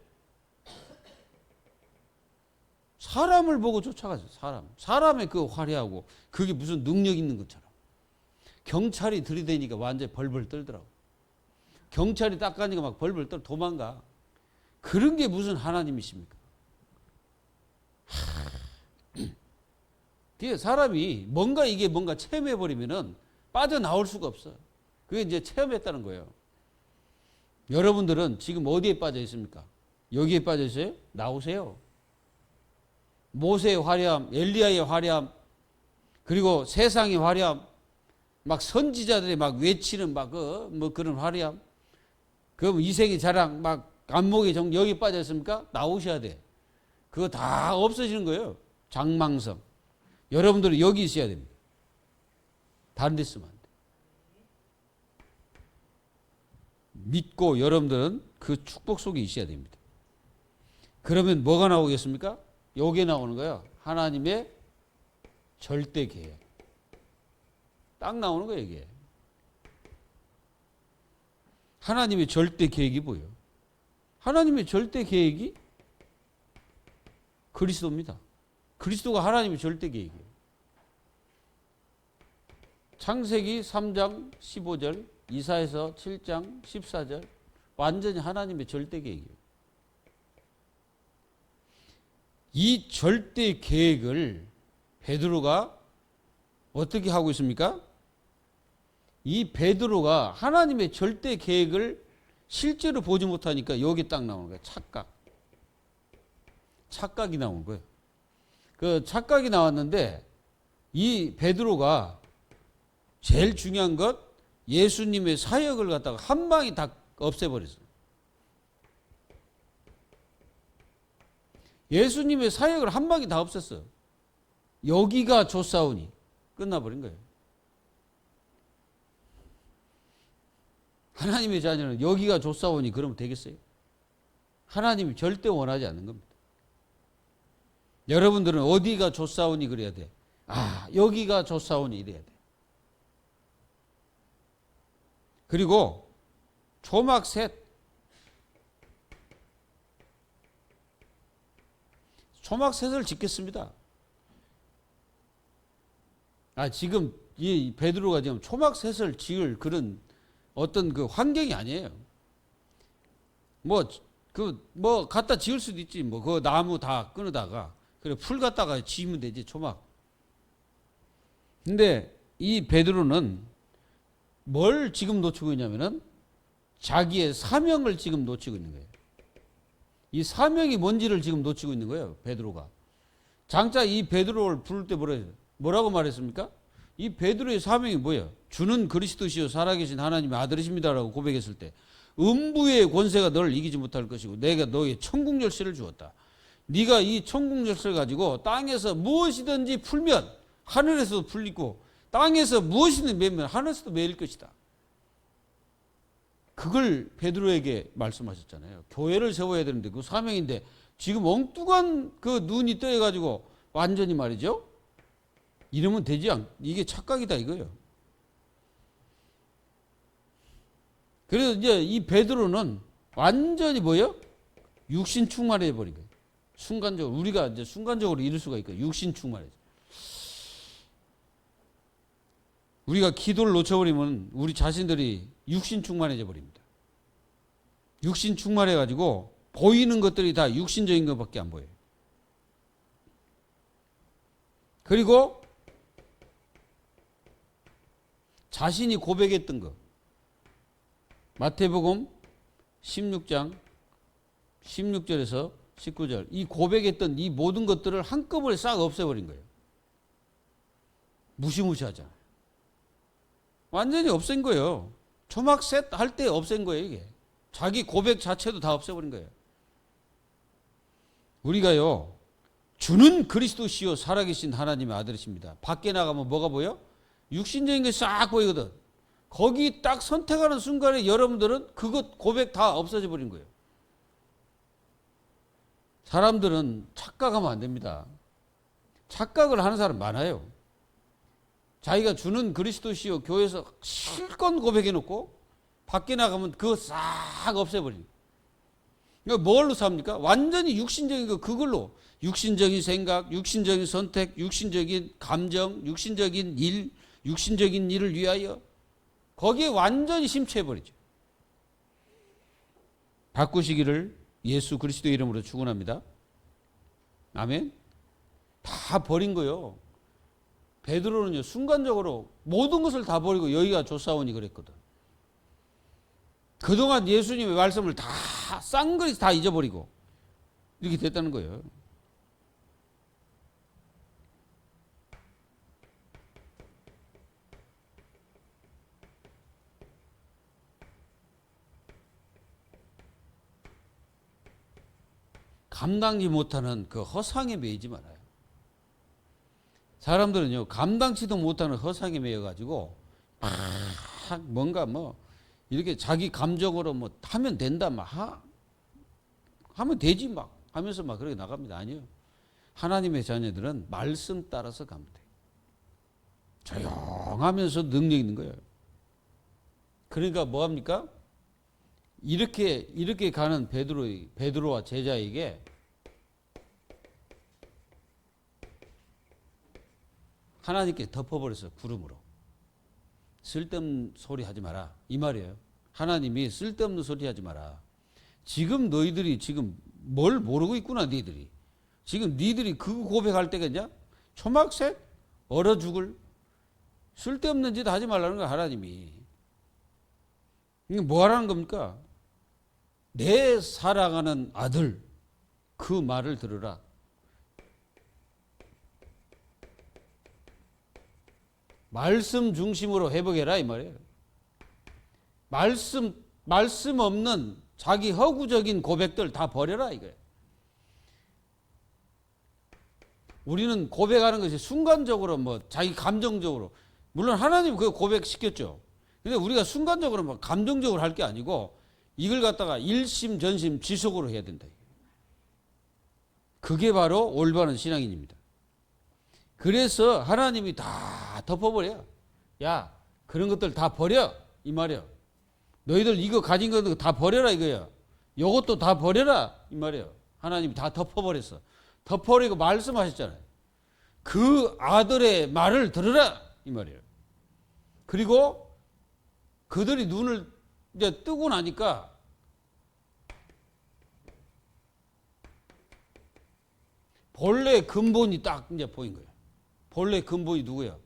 사람을 보고 쫓아갔어요. 사람의 그 화려하고 그게 무슨 능력 있는 것처럼. 경찰이 들이대니까 완전히 벌벌 떨더라고. 경찰이 딱 가니까 막 벌벌 떨 도망가. 그런 게 무슨 하나님이십니까? 사람이 이게 뭔가 체험해버리면은 빠져나올 수가 없어. 그게 이제 체험했다는 거예요. 여러분들은 지금 어디에 빠져 있습니까? 여기에 빠져 있어요? 나오세요. 모세의 화려함, 엘리야의 화려함, 그리고 세상의 화려함, 막 선지자들이 막 외치는 뭐 그런 화려함, 그 이생의 자랑, 막 안목의 정, 여기 빠져 있습니까? 나오셔야 돼. 그거 다 없어지는 거예요. 장망성. 여러분들은 여기 있어야 됩니다. 다른 데 있으면 안 돼. 믿고 여러분들은 그 축복 속에 있어야 됩니다. 그러면 뭐가 나오겠습니까? 여기에 나오는 거예요. 하나님의 절대 계획. 딱 나오는 거예요, 이게. 하나님의 절대 계획이 뭐예요? 하나님의 절대 계획이 그리스도입니다. 그리스도가 하나님의 절대 계획이에요. 창세기 3장 15절, 이사야서 7장 14절, 완전히 하나님의 절대 계획이에요. 이 절대 계획을 베드로가 어떻게 하고 있습니까? 이 베드로가 하나님의 절대 계획을 실제로 보지 못하니까 여기 딱 나오는 거예요. 착각. 착각이 나온 거예요. 그 착각이 나왔는데 이 베드로가 제일 중요한 것 예수님의 사역을 갖다가 한 방에 다 없애버렸어요. 예수님의 사역을 한 방에 다 없앴어요. 여기가 좋사오니 끝나버린 거예요. 하나님의 자녀는 여기가 좋사오니 그러면 되겠어요? 하나님이 절대 원하지 않는 겁니다. 여러분들은 어디가 좋사오니 그래야 돼. 여기가 좋사오니 이래야 돼. 그리고 초막 셋. 초막 셋을 짓겠습니다. 지금 이 베드로가 지금 초막 셋을 지을 그런 어떤 그 환경이 아니에요. 갖다 지을 수도 있지. 그 나무 다 끊어다가 그래 풀 갖다가 지으면 되지 초막. 근데 이 베드로는 뭘 지금 놓치고 있냐면은 자기의 사명을 지금 놓치고 있는 거예요. 이 사명이 뭔지를 지금 놓치고 있는 거예요. 베드로가. 장차 이 베드로를 부를 때 뭐라고 말했습니까? 이 베드로의 사명이 뭐예요? 주는 그리스도시요 살아계신 하나님의 아들이십니다라고 고백했을 때 음부의 권세가 너를 이기지 못할 것이고 내가 너에게 천국 열쇠를 주었다. 네가 이 천국 열쇠를 가지고 땅에서 무엇이든지 풀면 하늘에서도 풀리고 땅에서 무엇이든 매면 하늘에서도 매일 것이다. 그걸 베드로에게 말씀하셨잖아요. 교회를 세워야 되는데 그 사명인데 지금 엉뚱한 그 눈이 떠여가지고 완전히 말이죠. 이러면 이게 착각이다 이거예요. 그래서 이제 이 베드로는 완전히 뭐예요? 육신 충만해 버린 거예요. 순간적으로 우리가 이제 순간적으로 이룰 수가 있거든요. 육신 충만해. 우리가 기도를 놓쳐버리면 우리 자신들이 육신 충만해져 버립니다. 육신 충만해 가지고 보이는 것들이 다 육신적인 것밖에 안 보여요. 그리고 자신이 고백했던 것. 마태복음 16장 16절에서 19절 이 고백했던 이 모든 것들을 한꺼번에 싹 없애버린 거예요. 무시무시하잖아요. 완전히 없앤 거예요. 초막 셋 할 때 없앤 거예요, 이게. 자기 고백 자체도 다 없애버린 거예요. 우리가요, 주는 그리스도시요 살아계신 하나님의 아들이십니다. 밖에 나가면 뭐가 보여? 육신적인 게 싹 보이거든. 거기 딱 선택하는 순간에 여러분들은 그것 고백 다 없어져 버린 거예요. 사람들은 착각하면 안 됩니다. 착각을 하는 사람 많아요. 자기가 주는 그리스도시요 교회에서 실컷 고백해놓고 밖에 나가면 그거 싹 없애버립니다. 그러니까 뭘로 삽니까? 완전히 육신적인 거, 그걸로. 육신적인 생각, 육신적인 선택, 육신적인 감정, 육신적인 일, 육신적인 일을 위하여 거기에 완전히 심취해버리죠. 바꾸시기를 예수 그리스도 이름으로 축원합니다. 아멘. 다 버린 거요. 베드로는요, 순간적으로 모든 것을 다 버리고 여기가 조사원이 그랬거든. 그동안 예수님의 말씀을 다 쌍그리 다 잊어버리고 이렇게 됐다는 거예요. 감당지 못하는 그 허상에 매이지 말아요. 사람들은요, 감당치도 못하는 허상에 매여가지고 막 뭔가 뭐 이렇게 자기 감정으로 뭐 하면 된다, 막 하면 되지 막 하면서 막 그렇게 나갑니다. 아니요. 하나님의 자녀들은 말씀 따라서 가면 돼요. 조용하면서 능력 있는 거예요. 그러니까 뭐 합니까? 이렇게 가는 베드로와 제자에게 하나님께 덮어버려서 구름으로. 쓸데없는 소리 하지 마라. 이 말이에요. 하나님이 쓸데없는 소리 하지 마라. 지금 너희들이 지금 뭘 모르고 있구나, 니들이. 지금 니들이 그 고백할 때겠냐? 초막색? 얼어 죽을? 쓸데없는 짓 하지 말라는 거야, 하나님이. 이게 뭐 하라는 겁니까? 내 사랑하는 아들, 그 말을 들으라. 말씀 중심으로 회복해라, 이 말이에요. 말씀 없는 자기 허구적인 고백들 다 버려라, 이거예요. 우리는 고백하는 것이 순간적으로 뭐 자기 감정적으로, 물론 하나님 그거 고백시켰죠. 근데 우리가 순간적으로 뭐 감정적으로 할 게 아니고 이걸 갖다가 일심 전심 지속으로 해야 된다. 그게 바로 올바른 신앙인입니다. 그래서 하나님이 다 덮어버려. 야, 그런 것들 다 버려, 이 말이야. 너희들 이거 가진 것들 다 버려라, 이거야. 요것도 다 버려라, 이 말이야. 하나님이 다 덮어버렸어. 덮어버리고 말씀하셨잖아요. 그 아들의 말을 들으라, 이 말이에요. 그리고 그들이 눈을 이제 뜨고 나니까 본래 근본이 딱 이제 보인 거예요. 본래 근본이 누구예요?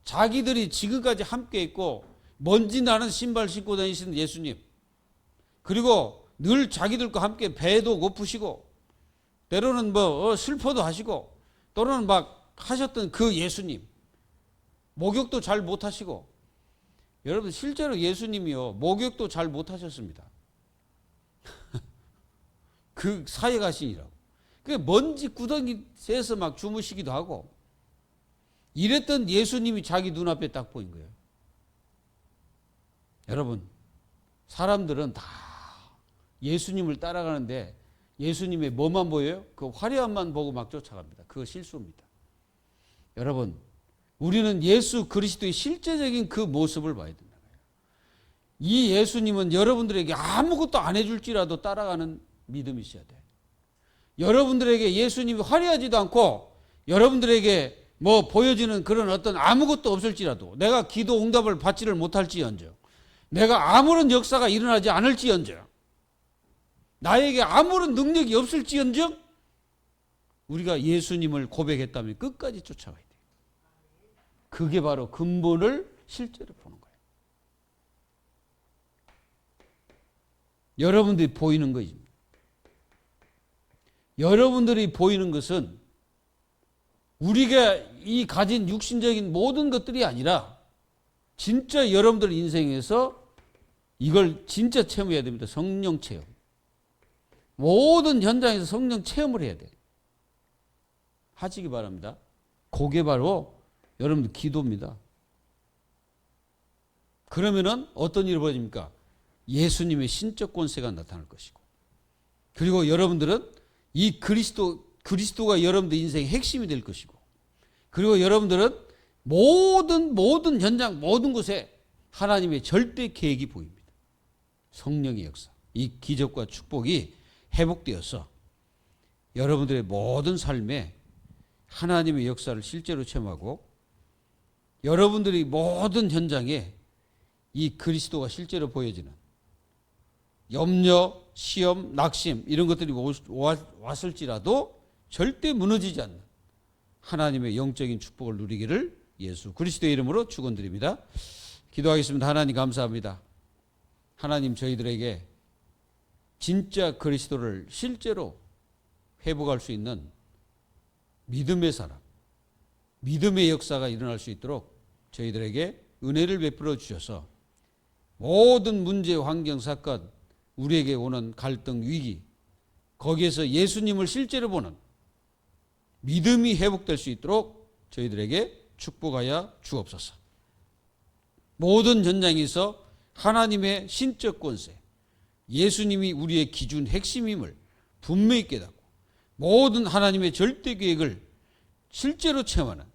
자기들이 지금까지 함께 있고 먼지 나는 신발 신고 다니시는 예수님, 그리고 늘 자기들과 함께 배도 고프시고 때로는 뭐 슬퍼도 하시고 또는 막 하셨던 그 예수님, 목욕도 잘 못하시고. 여러분 실제로 예수님이요, 목욕도 잘 못하셨습니다. 그 사회 가신이라고. 그 먼지 구덩이 새서 막 주무시기도 하고 이랬던 예수님이 자기 눈앞에 딱 보인 거예요. 여러분, 사람들은 다 예수님을 따라가는데 예수님의 뭐만 보여요? 그 화려함만 보고 막 쫓아갑니다. 그거 실수입니다. 여러분, 우리는 예수 그리스도의 실제적인 그 모습을 봐야 된다. 이 예수님은 여러분들에게 아무것도 안 해줄지라도 따라가는 믿음이 있어야 돼. 여러분들에게 예수님이 화려하지도 않고 여러분들에게 뭐 보여지는 그런 어떤 아무것도 없을지라도, 내가 기도 응답을 받지를 못할지언정, 내가 아무런 역사가 일어나지 않을지언정, 나에게 아무런 능력이 없을지언정, 우리가 예수님을 고백했다면 끝까지 쫓아가야 돼요. 그게 바로 근본을 실제로 보는 거예요. 여러분들이 보이는 거죠. 여러분들이 보이는 것은 우리가 이 가진 육신적인 모든 것들이 아니라 진짜 여러분들 인생에서 이걸 진짜 체험해야 됩니다. 성령 체험. 모든 현장에서 성령 체험을 해야 돼요. 하시기 바랍니다. 그게 바로 여러분들 기도입니다. 그러면은 어떤 일이 벌어집니까? 예수님의 신적 권세가 나타날 것이고, 그리고 여러분들은 이 그리스도가 여러분들 인생의 핵심이 될 것이고, 그리고 여러분들은 모든 현장, 모든 곳에 하나님의 절대 계획이 보입니다. 성령의 역사, 이 기적과 축복이 회복되어서 여러분들의 모든 삶에 하나님의 역사를 실제로 체험하고 여러분들이 모든 현장에 이 그리스도가 실제로 보여지는 염려, 시험, 낙심 이런 것들이 왔을지라도 절대 무너지지 않는 하나님의 영적인 축복을 누리기를 예수 그리스도의 이름으로 축원드립니다. 기도하겠습니다. 하나님 감사합니다. 하나님 저희들에게 진짜 그리스도를 실제로 회복할 수 있는 믿음의 사람, 믿음의 역사가 일어날 수 있도록 저희들에게 은혜를 베풀어 주셔서 모든 문제, 환경, 사건, 우리에게 오는 갈등, 위기 거기에서 예수님을 실제로 보는 믿음이 회복될 수 있도록 저희들에게 축복하여 주옵소서. 모든 현장에서 하나님의 신적 권세, 예수님이 우리의 기준 핵심임을 분명히 깨닫고 모든 하나님의 절대 계획을 실제로 체험하는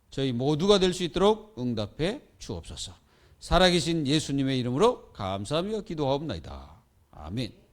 저희 모두가 될 수 있도록 응답해 주옵소서. 살아계신 예수님의 이름으로 감사하며 기도하옵나이다. 아멘.